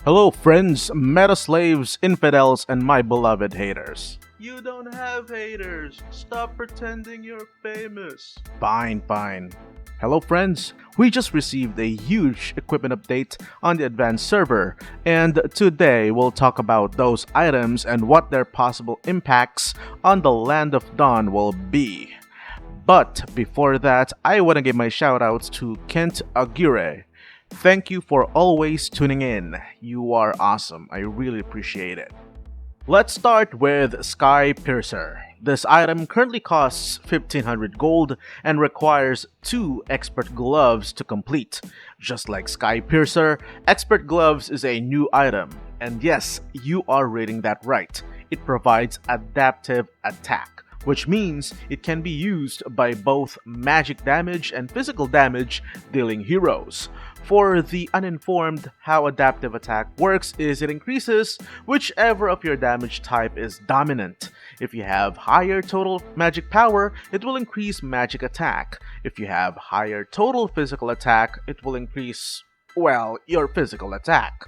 Hello friends, meta slaves, infidels, and my beloved haters. You don't have haters. Stop pretending you're famous. Fine. Hello friends, we just received a huge equipment update on the advanced server, and today we'll talk about those items and what their possible impacts on the Land of Dawn will be. But before that, I want to give my shoutouts to Kent Aguirre. Thank you for always tuning in. You are awesome. I really appreciate it. Let's start with Sky Piercer. This item currently costs 1500 gold and requires 2 expert gloves to complete. Just like Sky Piercer, expert gloves is a new item. And yes, you are reading that right. It provides adaptive attack, which means it can be used by both magic damage and physical damage dealing heroes. For the uninformed, how adaptive attack works is it increases whichever of your damage type is dominant. If you have higher total magic power, it will increase magic attack. If you have higher total physical attack, it will increase, well, your physical attack.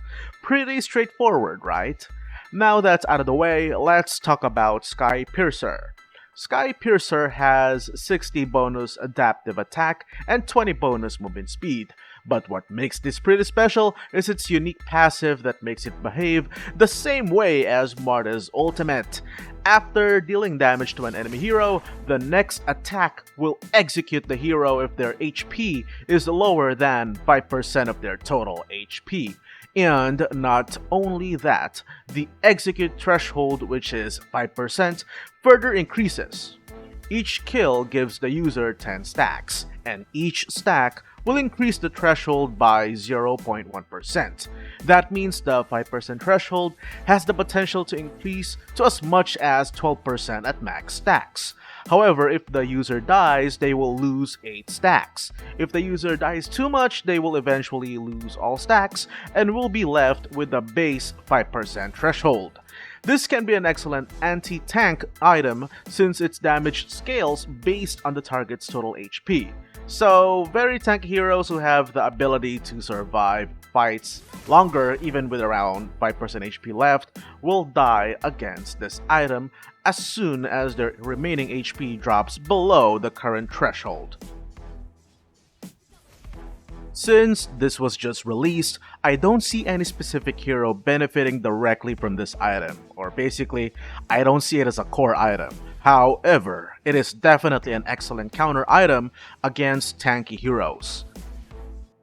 Pretty straightforward, right? Now that's out of the way, let's talk about Sky Piercer. Sky Piercer has 60 bonus adaptive attack and 20 bonus movement speed. But what makes this pretty special is its unique passive that makes it behave the same way as Marta's ultimate. After dealing damage to an enemy hero, the next attack will execute the hero if their HP is lower than 5% of their total HP. And not only that, the execute threshold, which is 5%, further increases. Each kill gives the user 10 stacks, and each stack will increase the threshold by 0.1%. That means the 5% threshold has the potential to increase to as much as 12% at max stacks. However, if the user dies, they will lose 8 stacks. If the user dies too much, they will eventually lose all stacks and will be left with the base 5% threshold. This can be an excellent anti-tank item since its damage scales based on the target's total HP. So, very tanky heroes who have the ability to survive fights longer even with around 5% HP left will die against this item as soon as their remaining HP drops below the current threshold. Since this was just released, I don't see any specific hero benefiting directly from this item, or basically, I don't see it as a core item. However, it is definitely an excellent counter item against tanky heroes.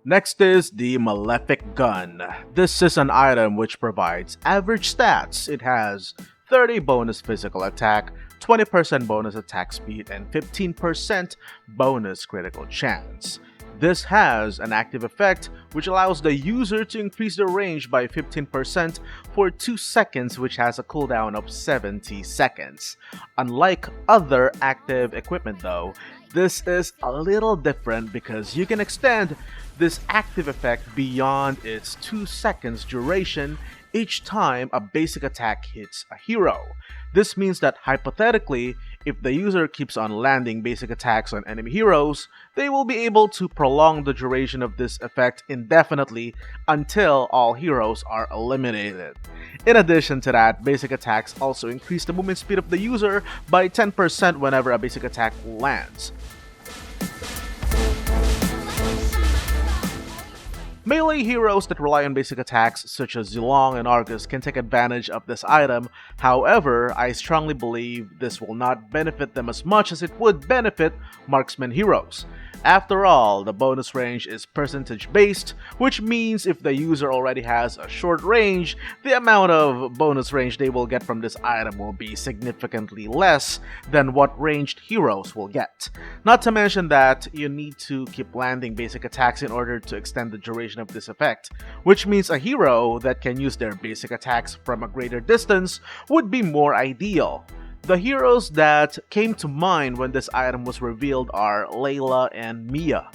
Next is the Malefic Gun. This is an item which provides average stats. It has 30 bonus physical attack, 20% bonus attack speed, and 15% bonus critical chance. This has an active effect which allows the user to increase the range by 15% for 2 seconds, which has a cooldown of 70 seconds. Unlike other active equipment though, this is a little different because you can extend this active effect beyond its 2 seconds duration each time a basic attack hits a hero. This means that hypothetically, if the user keeps on landing basic attacks on enemy heroes, they will be able to prolong the duration of this effect indefinitely until all heroes are eliminated. In addition to that, basic attacks also increase the movement speed of the user by 10% whenever a basic attack lands. Melee heroes that rely on basic attacks such as Zilong and Argus can take advantage of this item. However, I strongly believe this will not benefit them as much as it would benefit marksman heroes. After all, the bonus range is percentage based, which means if the user already has a short range, the amount of bonus range they will get from this item will be significantly less than what ranged heroes will get. Not to mention that you need to keep landing basic attacks in order to extend the duration of this effect, which means a hero that can use their basic attacks from a greater distance would be more ideal. The heroes that came to mind when this item was revealed are Layla and Mia.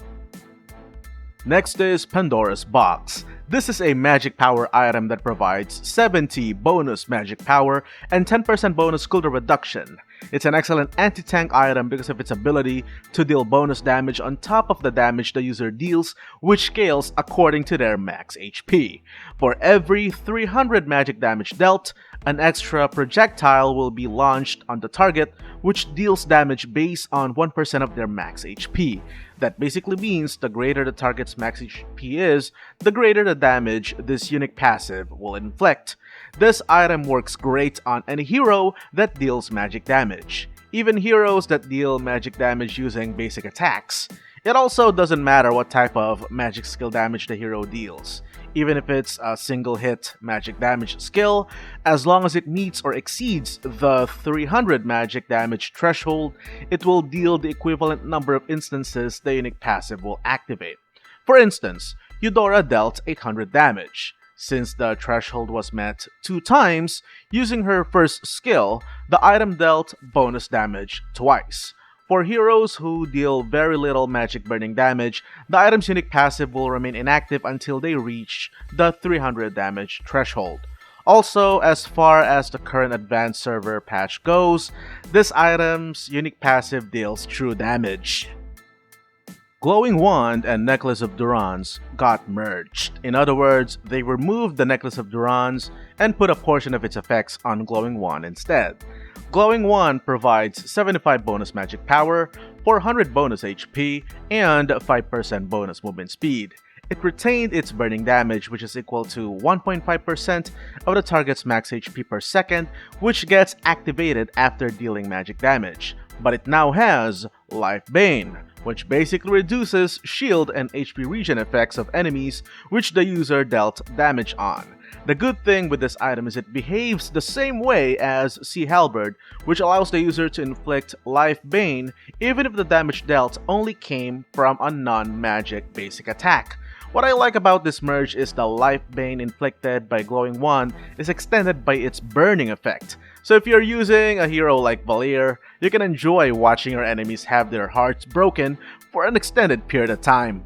Next is Pandora's Box. This is a magic power item that provides 70 bonus magic power and 10% bonus cooldown reduction. It's an excellent anti-tank item because of its ability to deal bonus damage on top of the damage the user deals, which scales according to their max HP. For every 300 magic damage dealt, an extra projectile will be launched on the target, which deals damage based on 1% of their max HP. That basically means the greater the target's max HP is, the greater the damage this unique passive will inflict. This item works great on any hero that deals magic damage, even heroes that deal magic damage using basic attacks. It also doesn't matter what type of magic skill damage the hero deals. Even if it's a single hit magic damage skill, as long as it meets or exceeds the 300 magic damage threshold, it will deal the equivalent number of instances the unique passive will activate. For instance, Eudora dealt 800 damage. Since the threshold was met 2 times, using her first skill, the item dealt bonus damage twice. For heroes who deal very little magic burning damage, the item's unique passive will remain inactive until they reach the 300 damage threshold. Also, as far as the current advanced server patch goes, this item's unique passive deals true damage. Glowing Wand and Necklace of Durans got merged. In other words, they removed the Necklace of Durans and put a portion of its effects on Glowing Wand instead. Glowing Wand provides 75 bonus magic power, 400 bonus HP, and 5% bonus movement speed. It retained its burning damage, which is equal to 1.5% of the target's max HP per second, which gets activated after dealing magic damage. But it now has Life Bane, which basically reduces shield and HP regen effects of enemies which the user dealt damage on. The good thing with this item is it behaves the same way as Sea Halberd, which allows the user to inflict Life Bane even if the damage dealt only came from a non-magic basic attack. What I like about this merge is the Life Bane inflicted by Glowing Wand is extended by its burning effect. So if you're using a hero like Valier, you can enjoy watching your enemies have their hearts broken for an extended period of time.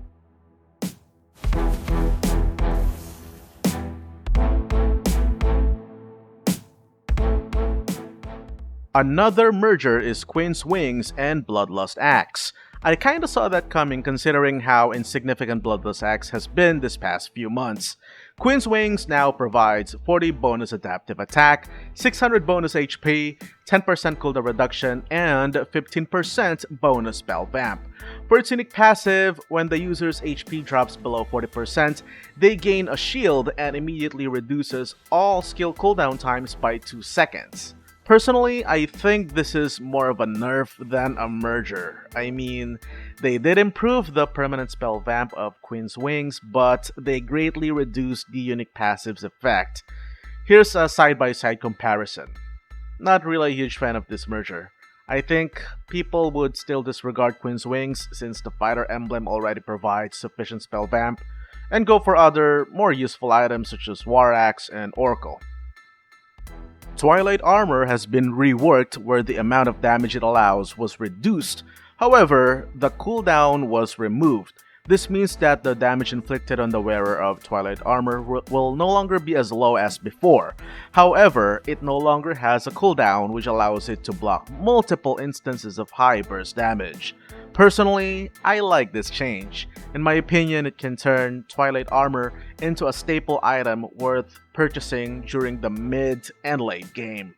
Another merger is Queen's Wings and Bloodlust Axe. I kinda saw that coming considering how insignificant Bloodlust Axe has been this past few months. Queen's Wings now provides 40 bonus adaptive attack, 600 bonus HP, 10% cooldown reduction, and 15% bonus spell vamp. For its unique passive, when the user's HP drops below 40%, they gain a shield and immediately reduces all skill cooldown times by 2 seconds. Personally, I think this is more of a nerf than a merger. I mean, they did improve the permanent spell vamp of Queen's Wings, but they greatly reduced the unique passive's effect. Here's a side-by-side comparison. Not really a huge fan of this merger. I think people would still disregard Queen's Wings since the fighter emblem already provides sufficient spell vamp, and go for other, more useful items such as War Axe and Oracle. Twilight Armor has been reworked where the amount of damage it allows was reduced. However, the cooldown was removed. This means that the damage inflicted on the wearer of Twilight Armor will no longer be as low as before. However, it no longer has a cooldown which allows it to block multiple instances of high burst damage. Personally, I like this change. In my opinion, it can turn Twilight Armor into a staple item worth purchasing during the mid and late game.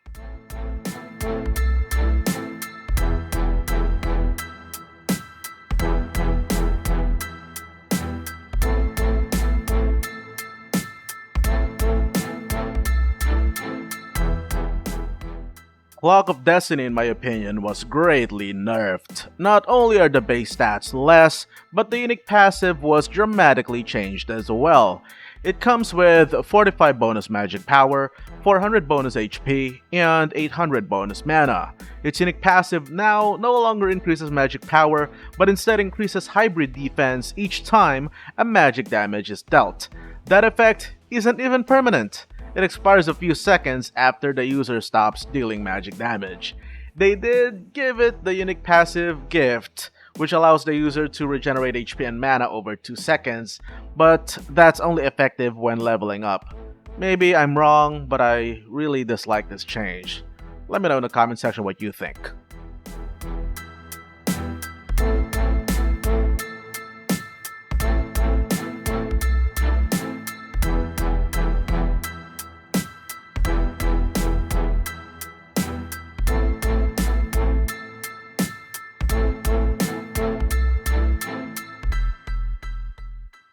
Clock of Destiny, in my opinion, was greatly nerfed. Not only are the base stats less, but the unique passive was dramatically changed as well. It comes with 45 bonus magic power, 400 bonus HP, and 800 bonus mana. Its unique passive now no longer increases magic power, but instead increases hybrid defense each time a magic damage is dealt. That effect isn't even permanent. It expires a few seconds after the user stops dealing magic damage. They did give it the unique passive gift, which allows the user to regenerate HP and mana over 2 seconds, but that's only effective when leveling up. Maybe I'm wrong, but I really dislike this change. Let me know in the comment section what you think.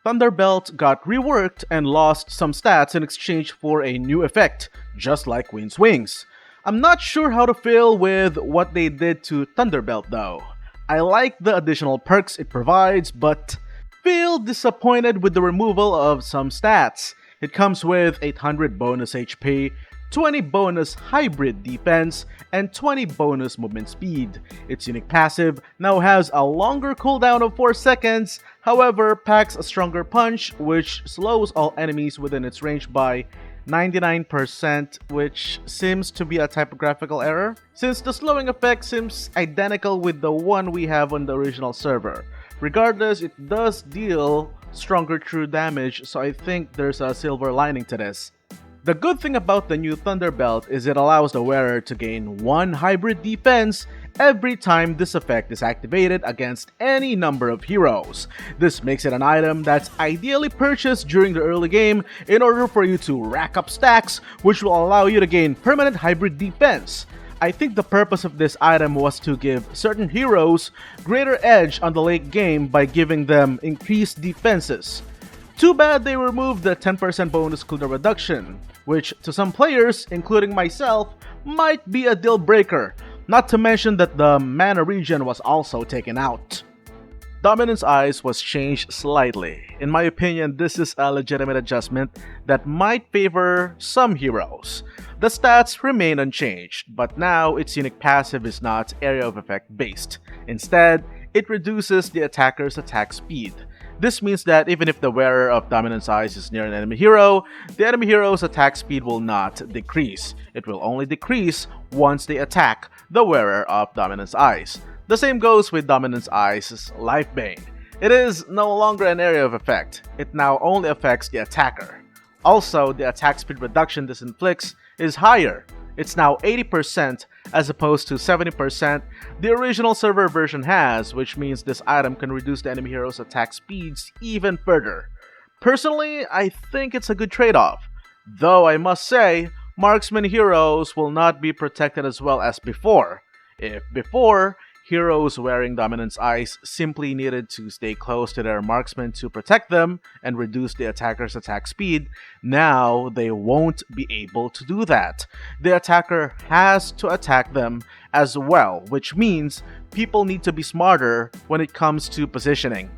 Thunderbelt got reworked and lost some stats in exchange for a new effect, just like Wind's Wings. I'm not sure how to feel with what they did to Thunderbelt though. I like the additional perks it provides, but feel disappointed with the removal of some stats. It comes with 800 bonus HP, 20 bonus hybrid defense, and 20 bonus movement speed. Its unique passive now has a longer cooldown of 4 seconds, however packs a stronger punch which slows all enemies within its range by 99%, which seems to be a typographical error, since the slowing effect seems identical with the one we have on the original server. Regardless, it does deal stronger true damage, so I think there's a silver lining to this. The good thing about the new Thunderbelt is it allows the wearer to gain 1 hybrid defense every time this effect is activated against any number of heroes. This makes it an item that's ideally purchased during the early game in order for you to rack up stacks, which will allow you to gain permanent hybrid defense. I think the purpose of this item was to give certain heroes greater edge on the late game by giving them increased defenses. Too bad they removed the 10% bonus cooldown reduction, which to some players, including myself, might be a deal breaker, not to mention that the mana regen was also taken out. Dominance Eyes was changed slightly. In my opinion, this is a legitimate adjustment that might favor some heroes. The stats remain unchanged, but now its unique passive is not area of effect based. Instead, it reduces the attacker's attack speed. This means that even if the wearer of Dominance Eyes is near an enemy hero, the enemy hero's attack speed will not decrease. It will only decrease once they attack the wearer of Dominance Eyes. The same goes with Dominance Eyes' Life Bane. It is no longer an area of effect. It now only affects the attacker. Also, the attack speed reduction this inflicts is higher. It's now 80% as opposed to 70% the original server version has, which means this item can reduce the enemy hero's attack speeds even further. Personally, I think it's a good trade-off, though I must say, marksman heroes will not be protected as well as before. If before, heroes wearing Dominance Eyes simply needed to stay close to their marksman to protect them and reduce the attacker's attack speed, now they won't be able to do that. The attacker has to attack them as well, which means people need to be smarter when it comes to positioning.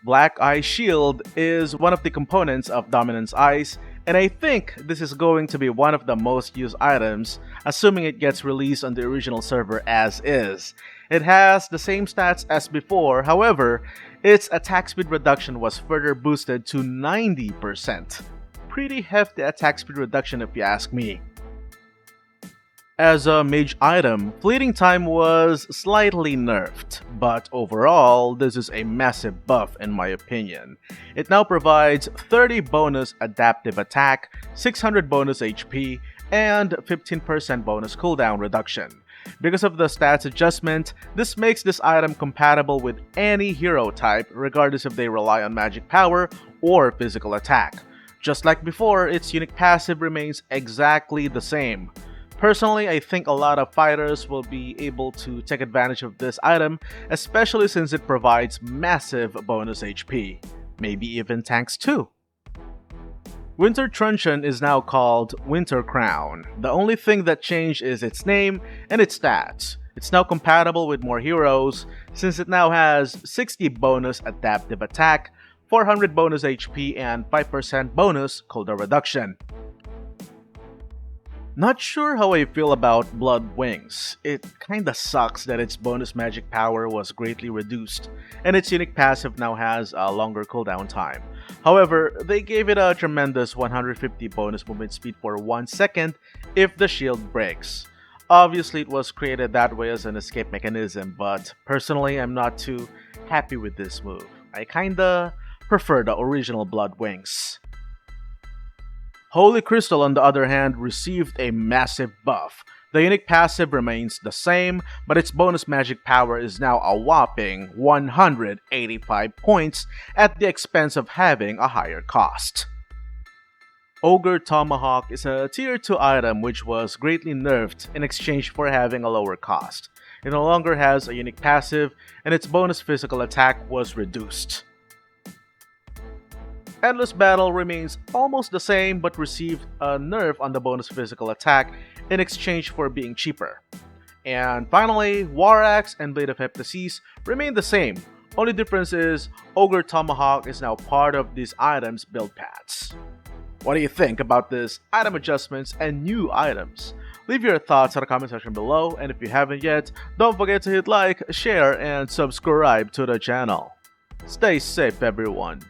Black Eye Shield is one of the components of Dominance Eyes, and I think this is going to be one of the most used items, assuming it gets released on the original server as is. It has the same stats as before, however, its attack speed reduction was further boosted to 90%. Pretty hefty attack speed reduction if you ask me. As a mage item, fleeting time was slightly nerfed, but overall, this is a massive buff in my opinion. It now provides 30 bonus adaptive attack, 600 bonus HP, and 15% bonus cooldown reduction. Because of the stats adjustment, this makes this item compatible with any hero type, regardless if they rely on magic power or physical attack. Just like before, its unique passive remains exactly the same. Personally, I think a lot of fighters will be able to take advantage of this item, especially since it provides massive bonus HP. Maybe even tanks too. Winter Truncheon is now called Winter Crown. The only thing that changed is its name and its stats. It's now compatible with more heroes, since it now has 60 bonus adaptive attack, 400 bonus HP, and 5% bonus cooldown reduction. Not sure how I feel about Blood Wings. It kinda sucks that its bonus magic power was greatly reduced, and its unique passive now has a longer cooldown time. However, they gave it a tremendous 150 bonus movement speed for 1 second if the shield breaks. Obviously, it was created that way as an escape mechanism, but personally, I'm not too happy with this move. I kinda prefer the original Blood Wings. Holy Crystal, on the other hand, received a massive buff. The unique passive remains the same, but its bonus magic power is now a whopping 185 points at the expense of having a higher cost. Ogre Tomahawk is a tier 2 item which was greatly nerfed in exchange for having a lower cost. It no longer has a unique passive, and its bonus physical attack was reduced. Endless Battle remains almost the same but received a nerf on the bonus physical attack in exchange for being cheaper. And finally, War Axe and Blade of Heptasis remain the same. Only difference is Ogre Tomahawk is now part of these items' build paths. What do you think about this item adjustments and new items? Leave your thoughts in the comment section below, and if you haven't yet, don't forget to hit like, share, and subscribe to the channel. Stay safe, everyone.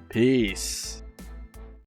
Peace.